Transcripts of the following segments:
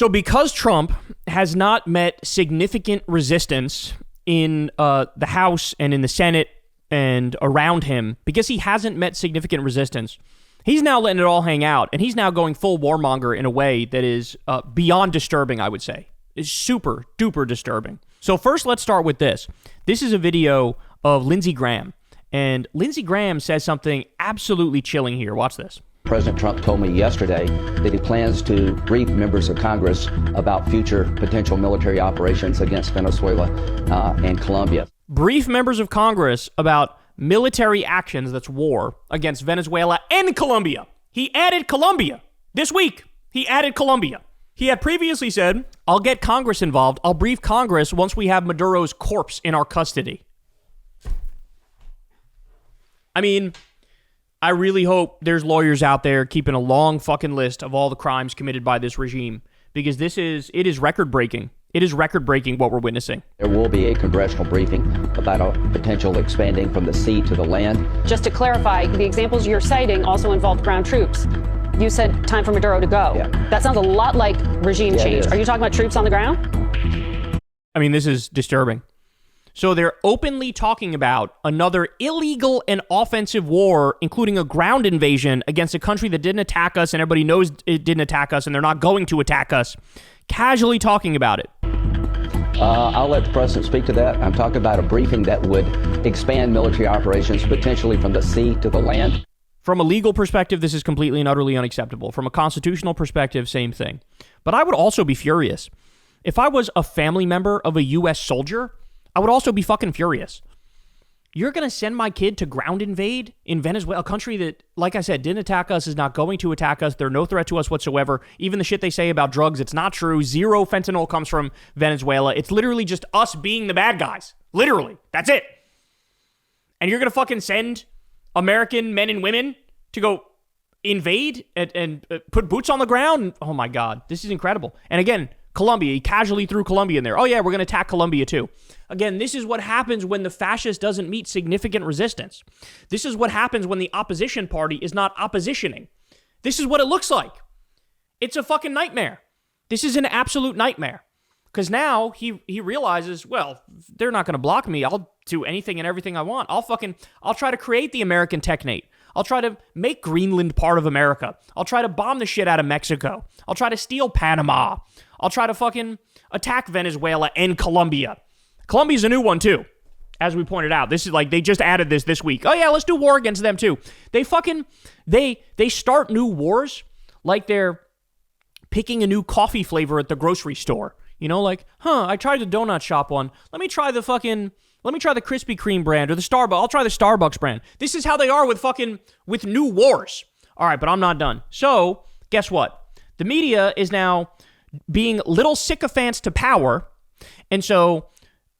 So because Trump has not met significant resistance in the House and in the Senate and around him, because he hasn't met significant resistance, he's now letting it all hang out, and he's now going full warmonger in a way that is beyond disturbing, I would say. It's super duper disturbing. So first, let's start with this. This is a video of Lindsey Graham, and Lindsey Graham says something absolutely chilling here. Watch this. President Trump told me yesterday that he plans to brief members of Congress about future potential military operations against Venezuela and Colombia. Brief members of Congress about military actions, that's war, against Venezuela and Colombia. He added Colombia this week. He added Colombia. He had previously said, I'll get Congress involved. I'll brief Congress once we have Maduro's corpse in our custody. I mean, I really hope there's lawyers out there keeping a long fucking list of all the crimes committed by this regime, because it is record-breaking. It is record-breaking what we're witnessing. There will be a congressional briefing about a potential expanding from the sea to the land. Just to clarify, the examples you're citing also involved ground troops. You said time for Maduro to go. Yeah. That sounds a lot like regime change. Are you talking about troops on the ground? I mean, this is disturbing. So they're openly talking about another illegal and offensive war, including a ground invasion against a country that didn't attack us, and everybody knows it didn't attack us, and they're not going to attack us. Casually talking about it. I'll let the president speak to that. I'm talking about a briefing that would expand military operations potentially from the sea to the land. From a legal perspective, this is completely and utterly unacceptable. From a constitutional perspective, same thing. But I would also be furious. If I was a family member of a U.S. soldier, I would also be fucking furious. You're going to send my kid to ground invade in Venezuela, a country that, like I said, didn't attack us, is not going to attack us. They're no threat to us whatsoever. Even the shit they say about drugs, it's not true. Zero fentanyl comes from Venezuela. It's literally just us being the bad guys. Literally. That's it. And you're going to fucking send American men and women to go invade and put boots on the ground? Oh my God. This is incredible. And again, Colombia, he casually threw Colombia in there. Oh yeah, we're going to attack Colombia too. Again, this is what happens when the fascist doesn't meet significant resistance. This is what happens when the opposition party is not oppositioning. This is what it looks like. It's a fucking nightmare. This is an absolute nightmare. Because now he realizes, well, they're not going to block me. I'll do anything and everything I want. I'll try to create the American technate. I'll try to make Greenland part of America. I'll try to bomb the shit out of Mexico. I'll try to steal Panama. I'll try to fucking attack Venezuela and Colombia. Colombia's a new one too, as we pointed out. This is like, they just added this week. Oh yeah, let's do war against them too. They start new wars like they're picking a new coffee flavor at the grocery store. You know, like, I tried the donut shop one. Let me try the Krispy Kreme brand or the Starbucks. I'll try the Starbucks brand. This is how they are with new wars. All right, but I'm not done. So guess what? The media is now being little sycophants to power. And so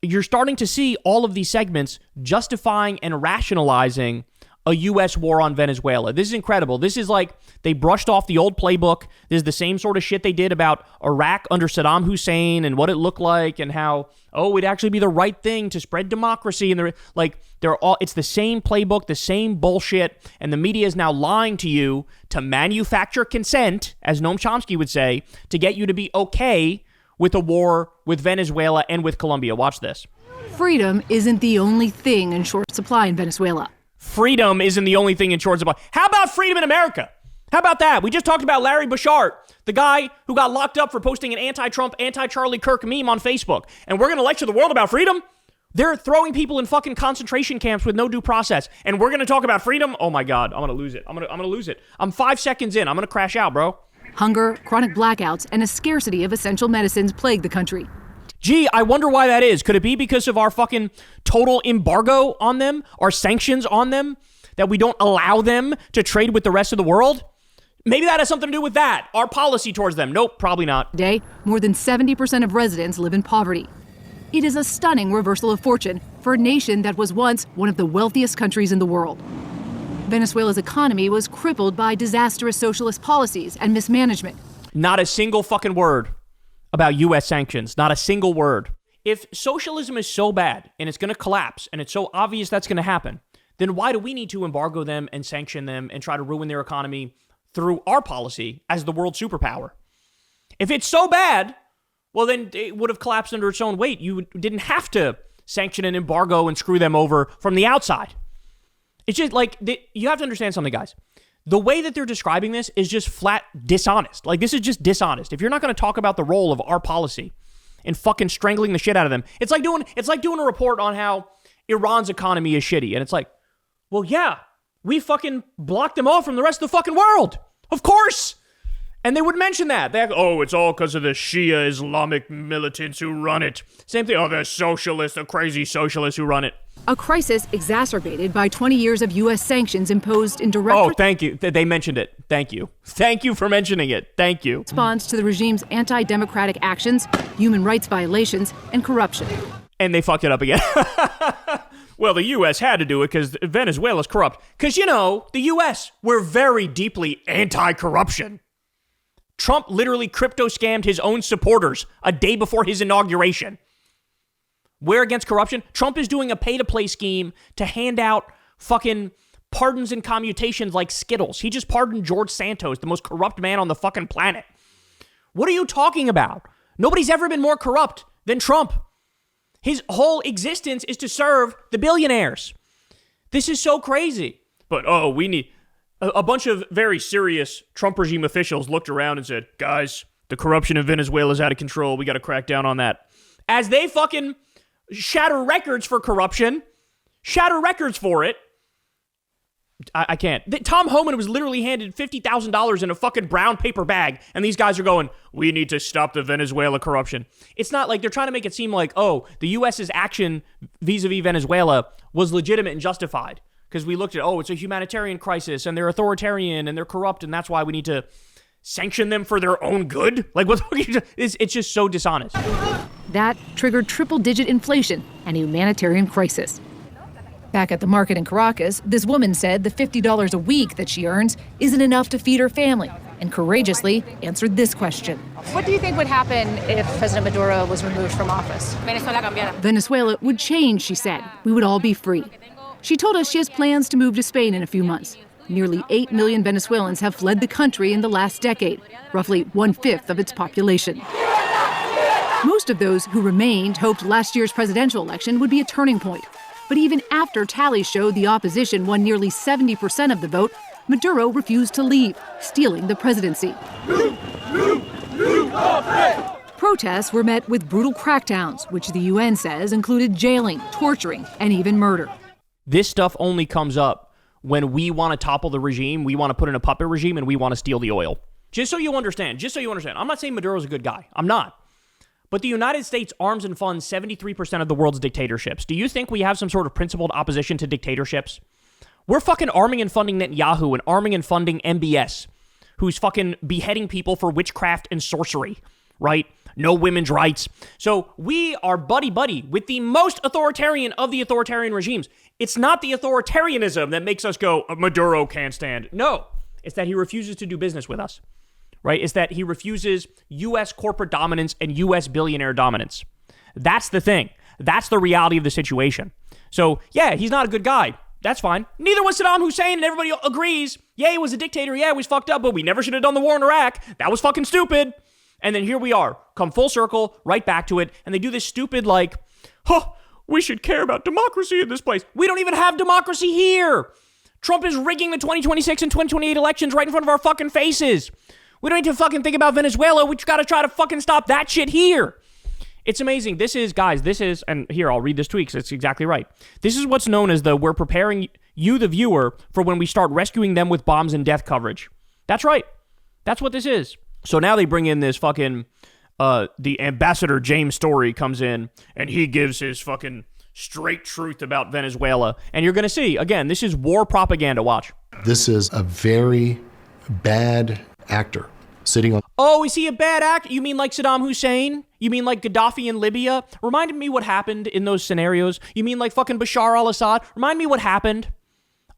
you're starting to see all of these segments justifying and rationalizing a U.S. war on Venezuela. This is incredible. This is like they brushed off the old playbook. This is the same sort of shit they did about Iraq under Saddam Hussein and what it looked like and how, it'd actually be the right thing to spread democracy. And it's the same playbook, the same bullshit. And the media is now lying to you to manufacture consent, as Noam Chomsky would say, to get you to be okay with a war with Venezuela and with Colombia. Watch this. Freedom isn't the only thing in short supply in Venezuela. Freedom isn't the only thing in short supply. How about freedom in America? How about that? We just talked about Larry Bouchard, the guy who got locked up for posting an anti-Trump, anti-Charlie Kirk meme on Facebook. And we're going to lecture the world about freedom? They're throwing people in fucking concentration camps with no due process. And we're going to talk about freedom? Oh my God, I'm going to lose it. I'm going to lose it. I'm 5 seconds in. I'm going to crash out, bro. Hunger, chronic blackouts, and a scarcity of essential medicines plague the country. Gee, I wonder why that is. Could it be because of our fucking total embargo on them, our sanctions on them, that we don't allow them to trade with the rest of the world? Maybe that has something to do with that, our policy towards them. Nope, probably not. Today, more than 70% of residents live in poverty. It is a stunning reversal of fortune for a nation that was once one of the wealthiest countries in the world. Venezuela's economy was crippled by disastrous socialist policies and mismanagement. Not a single fucking word about U.S. sanctions. Not a single word. If socialism is so bad and it's going to collapse and it's so obvious that's going to happen, then why do we need to embargo them and sanction them and try to ruin their economy through our policy as the world superpower? If it's so bad, well, then it would have collapsed under its own weight. You didn't have to sanction and embargo and screw them over from the outside. It's just like, you have to understand something, guys. The way that they're describing this is just flat dishonest. Like, this is just dishonest. If you're not going to talk about the role of our policy in fucking strangling the shit out of them, it's like doing a report on how Iran's economy is shitty. And it's like, well, yeah, we fucking blocked them off from the rest of the fucking world. Of course. And they would mention that. They're like, oh, it's all because of the Shia Islamic militants who run it. Same thing. Oh, the socialists, the crazy socialists who run it. A crisis exacerbated by 20 years of U.S. sanctions imposed in direct... Oh, thank you. They mentioned it. Thank you. Thank you for mentioning it. Thank you. ...response to the regime's anti-democratic actions, human rights violations, and corruption. And they fucked it up again. Well, the U.S. had to do it because Venezuela's corrupt. Because, you know, the U.S., we're very deeply anti-corruption. Trump literally crypto scammed his own supporters a day before his inauguration. We're against corruption. Trump is doing a pay-to-play scheme to hand out fucking pardons and commutations like Skittles. He just pardoned George Santos, the most corrupt man on the fucking planet. What are you talking about? Nobody's ever been more corrupt than Trump. His whole existence is to serve the billionaires. This is so crazy. But, we need... A bunch of very serious Trump regime officials looked around and said, guys, the corruption in Venezuela is out of control. We got to crack down on that. As they fucking shatter records for corruption, shatter records for it. I can't. Tom Homan was literally handed $50,000 in a fucking brown paper bag, and these guys are going, we need to stop the Venezuela corruption. It's not like they're trying to make it seem like, the U.S.'s action vis-a-vis Venezuela was legitimate and justified. Because we looked at, it's a humanitarian crisis, and they're authoritarian, and they're corrupt, and that's why we need to sanction them for their own good? Like, it's just so dishonest. That triggered triple-digit inflation and a humanitarian crisis. Back at the market in Caracas, this woman said the $50 a week that she earns isn't enough to feed her family, and courageously answered this question. What do you think would happen if President Maduro was removed from office? Venezuela would change, she said. We would all be free. She told us she has plans to move to Spain in a few months. Nearly 8 million Venezuelans have fled the country in the last decade, roughly 1/5 of its population. Most of those who remained hoped last year's presidential election would be a turning point. But even after tallies showed the opposition won nearly 70% of the vote, Maduro refused to leave, stealing the presidency. Protests were met with brutal crackdowns, which the UN says included jailing, torturing, and even murder. This stuff only comes up when we want to topple the regime, we want to put in a puppet regime, and we want to steal the oil. Just so you understand. I'm not saying Maduro's a good guy. I'm not. But the United States arms and funds 73% of the world's dictatorships. Do you think we have some sort of principled opposition to dictatorships? We're fucking arming and funding Netanyahu and arming and funding MBS, who's fucking beheading people for witchcraft and sorcery, right? No women's rights. So we are buddy-buddy with the most authoritarian of the authoritarian regimes. It's not the authoritarianism that makes us go, Maduro can't stand. No, it's that he refuses to do business with us, right? It's that he refuses U.S. corporate dominance and U.S. billionaire dominance. That's the thing. That's the reality of the situation. So, yeah, he's not a good guy. That's fine. Neither was Saddam Hussein, and everybody agrees. Yeah, he was a dictator. Yeah, he was fucked up, but we never should have done the war in Iraq. That was fucking stupid. And then here we are, come full circle, right back to it, and they do this stupid, we should care about democracy in this place. We don't even have democracy here. Trump is rigging the 2026 and 2028 elections right in front of our fucking faces. We don't need to fucking think about Venezuela. We just got to try to fucking stop that shit here. It's amazing. This is, and here, I'll read this tweet because it's exactly right. This is what's known as we're preparing you, the viewer, for when we start rescuing them with bombs and death coverage. That's right. That's what this is. So now they bring in this fucking, the Ambassador James Story comes in, and he gives his fucking straight truth about Venezuela. And you're going to see, again, this is war propaganda. Watch. This is a very bad actor sitting on... Oh, is he a bad actor? You mean like Saddam Hussein? You mean like Gaddafi in Libya? Remind me what happened in those scenarios. You mean like fucking Bashar al-Assad? Remind me what happened.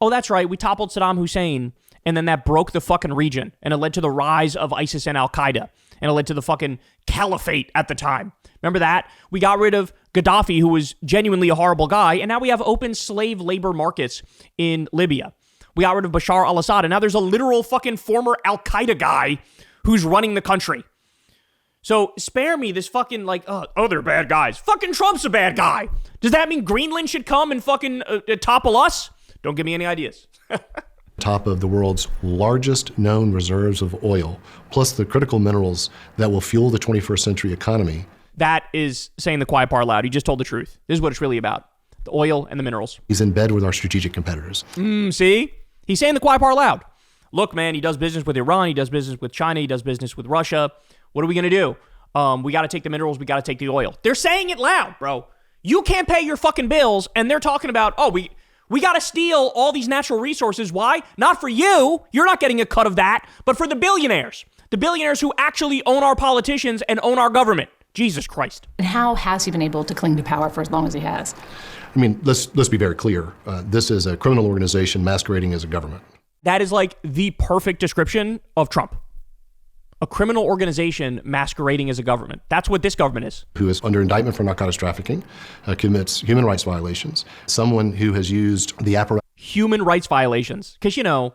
Oh, that's right. We toppled Saddam Hussein. And then that broke the fucking region. And it led to the rise of ISIS and Al-Qaeda. And it led to the fucking caliphate at the time. Remember that? We got rid of Gaddafi, who was genuinely a horrible guy. And now we have open slave labor markets in Libya. We got rid of Bashar al-Assad. And now there's a literal fucking former Al-Qaeda guy who's running the country. So spare me this fucking like, oh, they're bad guys. Fucking Trump's a bad guy. Does that mean Greenland should come and fucking topple us? Don't give me any ideas. Top of the world's largest known reserves of oil, plus the critical minerals that will fuel the 21st century economy. That is saying the quiet part loud. He just told the truth. This is what it's really about. The oil and the minerals. He's in bed with our strategic competitors. See? He's saying the quiet part loud. Look, man, he does business with Iran. He does business with China. He does business with Russia. What are we going to do? We got to take the minerals. We got to take the oil. They're saying it loud, bro. You can't pay your fucking bills, and they're talking about, we got to steal all these natural resources. Why? Not for you. You're not getting a cut of that, but for the billionaires. The billionaires who actually own our politicians and own our government. Jesus Christ. And how has he been able to cling to power for as long as he has? I mean, let's be very clear. This is a criminal organization masquerading as a government. That is like the perfect description of Trump. A criminal organization masquerading as a government. That's what this government is. Who is under indictment for narcotics trafficking, commits human rights violations. Someone who has used the apparatus. Human rights violations. Because,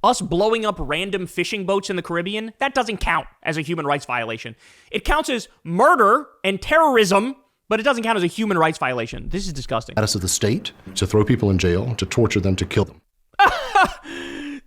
us blowing up random fishing boats in the Caribbean, that doesn't count as a human rights violation. It counts as murder and terrorism, but it doesn't count as a human rights violation. This is disgusting. Status of the state to throw people in jail, to torture them, to kill them.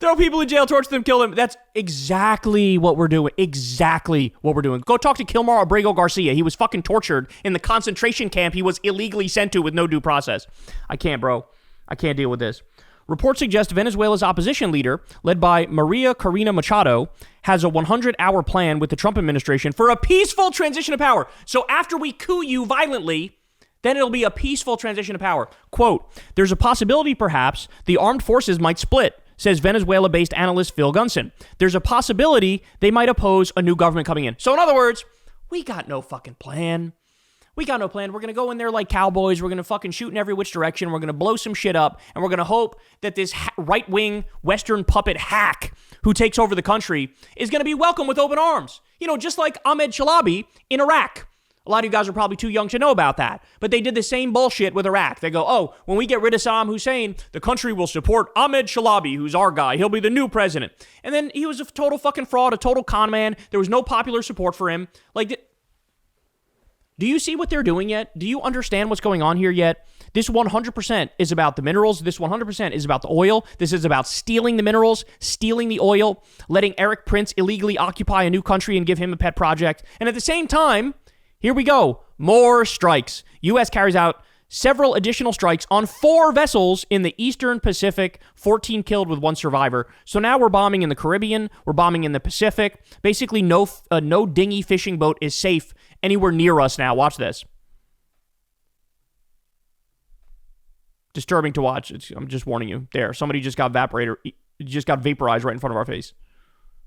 Throw people in jail, torture them, kill them. That's exactly what we're doing. Exactly what we're doing. Go talk to Kilmar Abrego Garcia. He was fucking tortured in the concentration camp he was illegally sent to with no due process. I can't, bro. I can't deal with this. Reports suggest Venezuela's opposition leader, led by Maria Corina Machado, has a 100-hour plan with the Trump administration for a peaceful transition of power. So after we coup you violently, then it'll be a peaceful transition of power. Quote, there's a possibility perhaps the armed forces might split, says Venezuela-based analyst Phil Gunson. There's a possibility they might oppose a new government coming in. So in other words, we got no fucking plan. We got no plan. We're going to go in there like cowboys. We're going to fucking shoot in every which direction. We're going to blow some shit up. And we're going to hope that this right-wing Western puppet hack who takes over the country is going to be welcomed with open arms. Just like Ahmed Chalabi in Iraq. A lot of you guys are probably too young to know about that. But they did the same bullshit with Iraq. They go, when we get rid of Saddam Hussein, the country will support Ahmed Chalabi, who's our guy. He'll be the new president. And then he was a total fucking fraud, a total con man. There was no popular support for him. Do you see what they're doing yet? Do you understand what's going on here yet? This 100% is about the minerals. This 100% is about the oil. This is about stealing the minerals, stealing the oil, letting Eric Prince illegally occupy a new country and give him a pet project. And at the same time, here we go. More strikes. U.S. carries out several additional strikes on 4 vessels in the Eastern Pacific, 14 killed with 1 survivor. So now we're bombing in the Caribbean. We're bombing in the Pacific. Basically, no dinghy fishing boat is safe anywhere near us now. Watch this. Disturbing to watch. I'm just warning you. There, somebody just got vaporized right in front of our face.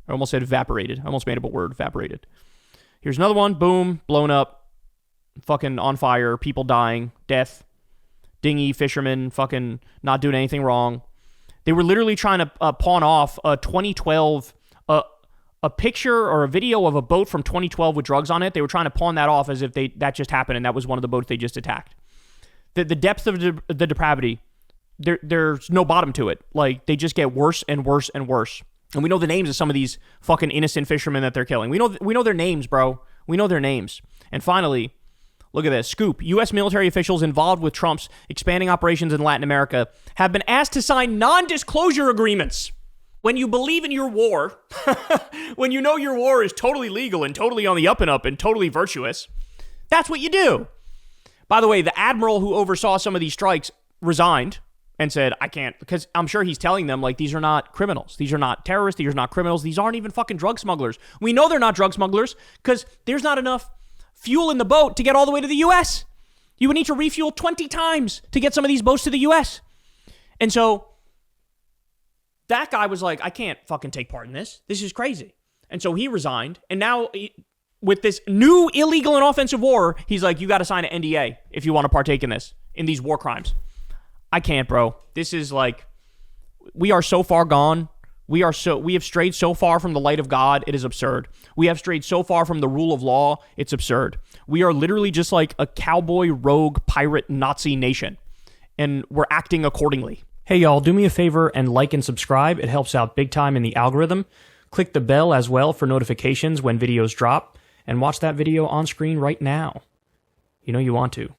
I almost said evaporated. I almost made up a word, evaporated. Here's another one. Boom. Blown up. Fucking on fire. People dying. Death. Dinghy fishermen fucking not doing anything wrong. They were literally trying to pawn off a 2012, a picture or a video of a boat from 2012 with drugs on it. They were trying to pawn that off as if that just happened and that was one of the boats they just attacked. The depth of the depravity, there's no bottom to it. Like, they just get worse and worse and worse. And we know the names of some of these fucking innocent fishermen that they're killing. We know their names, bro. We know their names. And finally, look at this. Scoop. U.S. military officials involved with Trump's expanding operations in Latin America have been asked to sign non-disclosure agreements. When you believe in your war, when you know your war is totally legal and totally on the up and up and totally virtuous, that's what you do. By the way, the admiral who oversaw some of these strikes resigned and said, I can't, because I'm sure he's telling them, like, these are not criminals. These are not terrorists. These are not criminals. These aren't even fucking drug smugglers. We know they're not drug smugglers because there's not enough fuel in the boat to get all the way to the U.S. You would need to refuel 20 times to get some of these boats to the U.S. And so that guy was like, I can't fucking take part in this. This is crazy. And so he resigned. And now with this new illegal and offensive war, he's like, you got to sign an NDA if you want to partake in these war crimes. I can't, bro. This is like, we are so far gone. We have strayed so far from the light of God. It is absurd. We have strayed so far from the rule of law. It's absurd. We are literally just like a cowboy, rogue, pirate, Nazi nation. And we're acting accordingly. Hey, y'all, do me a favor and like and subscribe. It helps out big time in the algorithm. Click the bell as well for notifications when videos drop. and watch that video on screen right now. You know you want to.